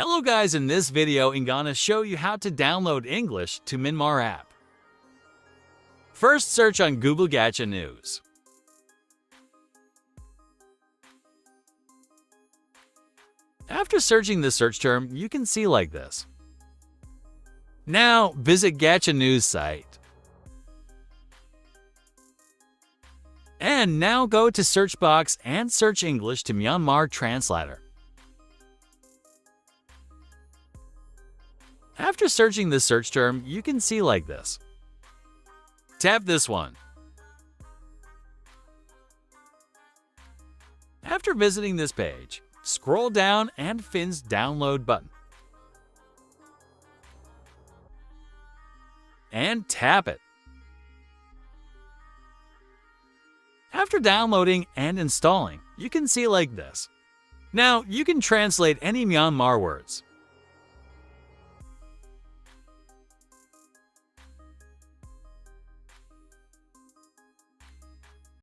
Hello guys, in this video I'm gonna show you how to download English to Myanmar app. First, search on Google Gacha News. After searching the search term, you can see like this. Now, visit Gacha News site. And now go to search box and search English to Myanmar translator. After searching the search term, you can see like this. Tap this one. After visiting this page, scroll down and find download button. And tap it. After downloading and installing, you can see like this. Now, you can translate any Myanmar words.